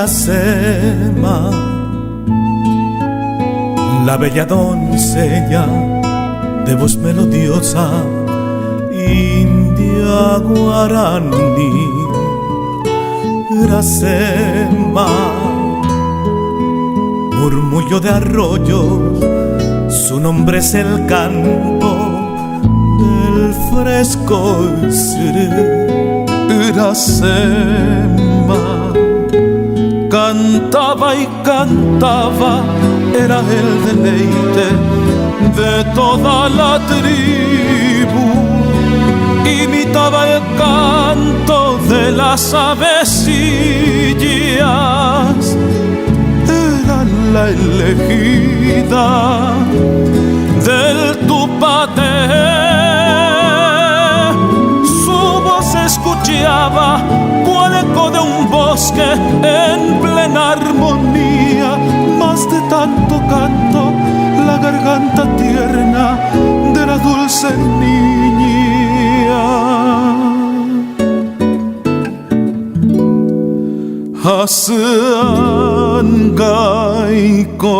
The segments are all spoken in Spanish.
Iracema, la bella doncella de voz melodiosa, india guaraní. Iracema, murmullo de arroyos, su nombre es el canto del fresco sur. Iracema cantaba y cantaba, era el deleite de toda la tribu. Imitaba el canto de las avecillas, era la elegida del Tupate. Su voz se escuchaba cual eco de un bosque en plena armonía, más de tanto canto la garganta tierna de la dulce niña. Hasangaiko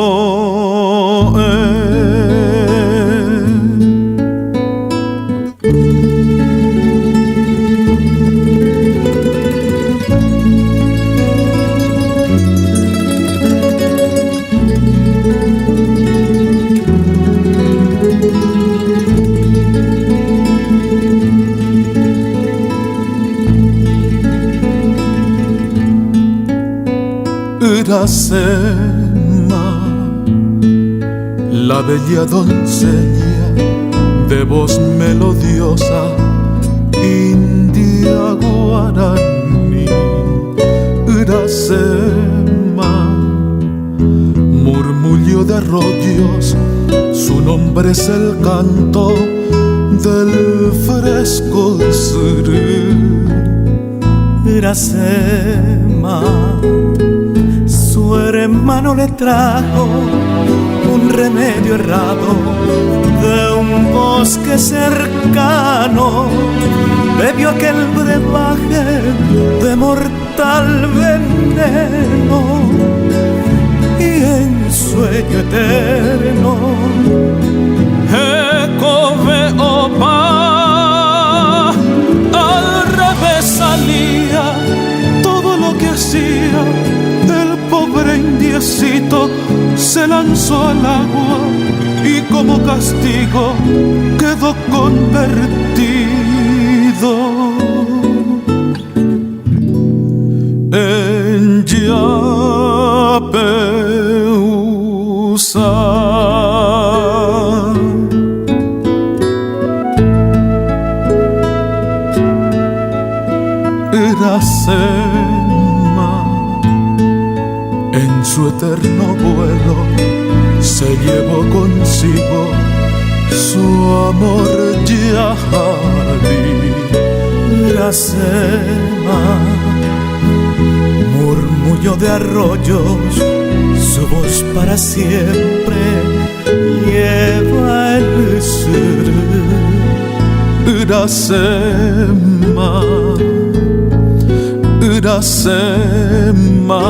Iracema, la bella doncella de voz melodiosa, india guaraní. Iracema, murmullo de arroyos, su nombre es el canto del fresco sur. Iracema, su hermano le trajo un remedio errado de un bosque cercano. Bebió aquel brebaje de mortal veneno y en sueño eterno Ecove opa, al revés salía todo lo que hacía. El pobre indiecito se lanzó al agua y como castigo quedó convertido en Yapeusa. Iracema, en su eterno vuelo se llevó consigo su amor Yahalí. Iracema, murmullo de arroyos, su voz para siempre lleva el sur. Iracema, Iracema,